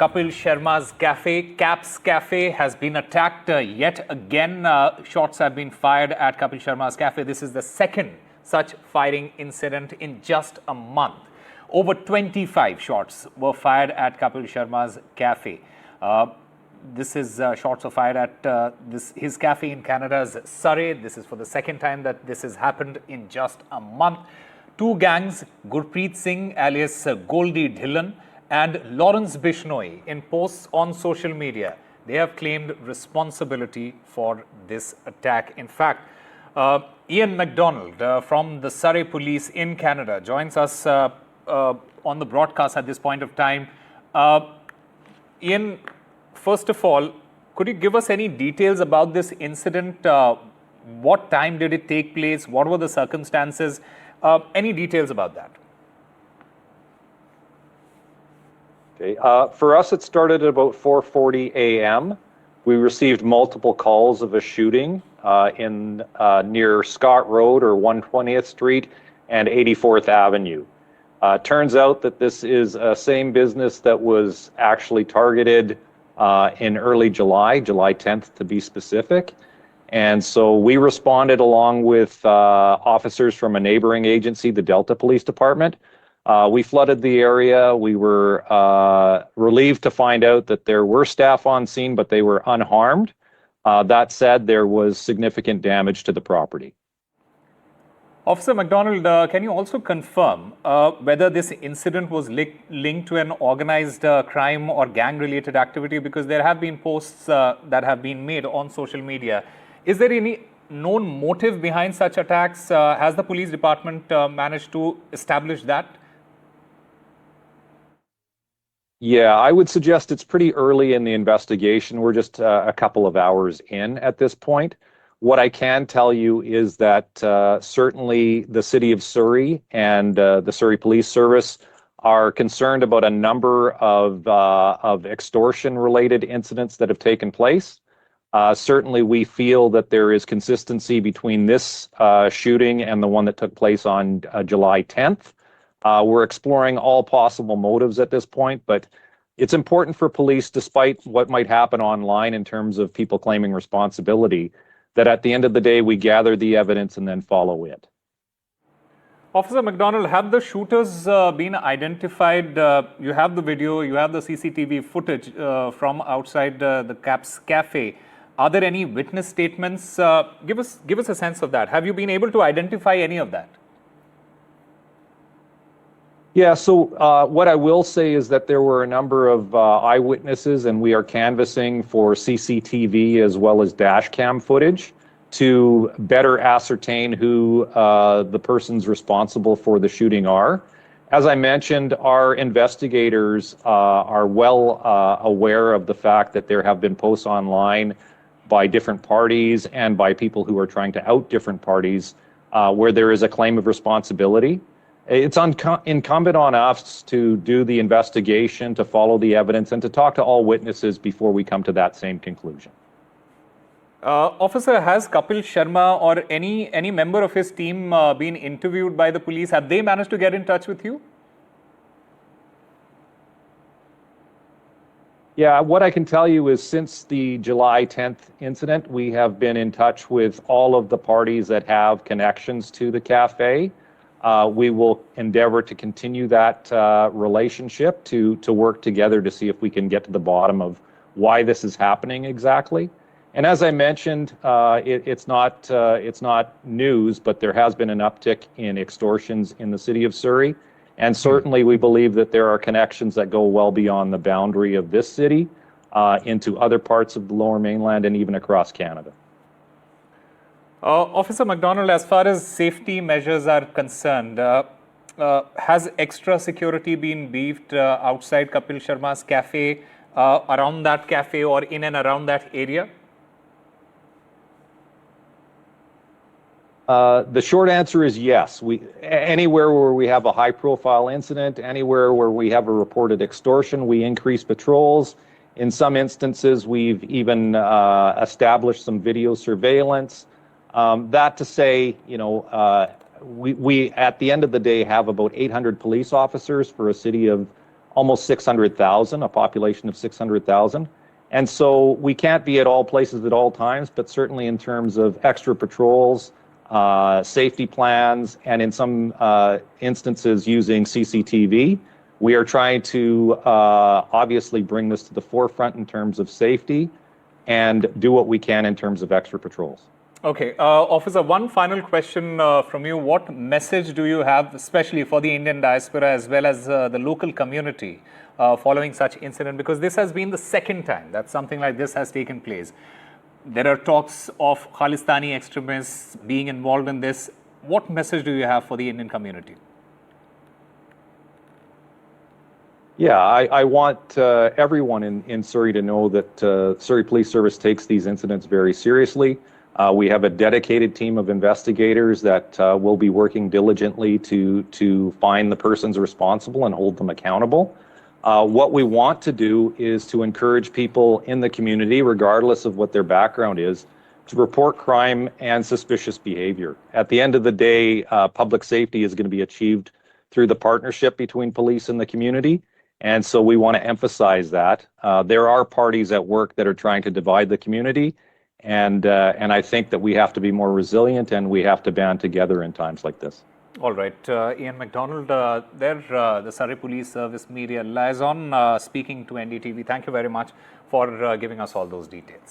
Kapil Sharma's cafe, Cap's Cafe, has been attacked yet again. Shots have been fired at Kapil Sharma's cafe. This is the second such firing incident in just a month. Over 25 shots were fired at Kapil Sharma's cafe. This is shots were fired at his cafe in Canada's Surrey. This is for the second time that this has happened in just a month. Two gangs, Gurpreet Singh alias Goldie Dhillon and Lawrence Bishnoi, in posts on social media, they have claimed responsibility for this attack. In fact, Ian MacDonald from the Surrey Police in Canada joins us on the broadcast at this point of time. Ian, first of all, could you give us any details about this incident? What time did it take place? What were the circumstances? Any details about that? Okay. For us, it started at about 4:40 a.m. We received multiple calls of a shooting in near Scott Road or 120th Street and 84th Avenue. Turns out that this is the same business that was actually targeted in early July 10th to be specific. And so we responded along with officers from a neighboring agency, the Delta Police Department. We flooded the area. We were relieved to find out that there were staff on scene, but they were unharmed. That said, there was significant damage to the property. Officer MacDonald, can you also confirm whether this incident was linked to an organized crime or gang-related activity? Because there have been posts that have been made on social media. Is there any known motive behind such attacks? Has the police department managed to establish that? Yeah, I would suggest it's pretty early in the investigation. We're just a couple of hours in at this point. What I can tell you is that certainly the City of Surrey and the Surrey Police Service are concerned about a number of extortion-related incidents that have taken place. Certainly, we feel that there is consistency between this shooting and the one that took place on July 10th. We're exploring all possible motives at this point, but it's important for police, despite what might happen online in terms of people claiming responsibility, that at the end of the day, we gather the evidence and then follow it. Officer MacDonald, have the shooters been identified? You have the video, you have the CCTV footage from outside the Cap's Cafe. Are there any witness statements? Give us a sense of that. Have you been able to identify any of that? Yeah, so what I will say is that there were a number of eyewitnesses, and we are canvassing for CCTV as well as dash cam footage to better ascertain who the persons responsible for the shooting are. As I mentioned, our investigators are well aware of the fact that there have been posts online by different parties and by people who are trying to out different parties where there is a claim of responsibility. It's incumbent on us to do the investigation, to follow the evidence, and to talk to all witnesses before we come to that same conclusion. Officer, has Kapil Sharma or any member of his team been interviewed by the police? Have they managed to get in touch with you? Yeah, what I can tell you is since the July 10th incident, we have been in touch with all of the parties that have connections to the cafe. We will endeavor to continue that relationship to work together to see if we can get to the bottom of why this is happening exactly. And as I mentioned, it's not news, but there has been an uptick in extortions in the City of Surrey. And certainly we believe that there are connections that go well beyond the boundary of this city into other parts of the Lower Mainland and even across Canada. Officer MacDonald, as far as safety measures are concerned, has extra security been beefed outside Kapil Sharma's cafe, around that cafe or in and around that area? The short answer is yes. Anywhere where we have a high-profile incident, anywhere where we have a reported extortion, we increase patrols. In some instances, we've even established some video surveillance. That to say, we at the end of the day have about 800 police officers for a city of almost 600,000, a population of 600,000. And so we can't be at all places at all times, but certainly in terms of extra patrols, safety plans, and in some instances using CCTV, we are trying to obviously bring this to the forefront in terms of safety and do what we can in terms of extra patrols. Okay, Officer, one final question from you. What message do you have, especially for the Indian diaspora as well as the local community following such incident? Because this has been the second time that something like this has taken place. There are talks of Khalistani extremists being involved in this. What message do you have for the Indian community? Yeah, I want everyone in Surrey to know that Surrey Police Service takes these incidents very seriously. We have a dedicated team of investigators that will be working diligently to find the persons responsible and hold them accountable. What we want to do is to encourage people in the community, regardless of what their background is, to report crime and suspicious behavior. At the end of the day, public safety is going to be achieved through the partnership between police and the community. And so we want to emphasize that. There are parties at work that are trying to divide the community. And I think that we have to be more resilient and we have to band together in times like this. All right. Ian McDonald, the Surrey Police Service Media Liaison, speaking to NDTV. Thank you very much for giving us all those details.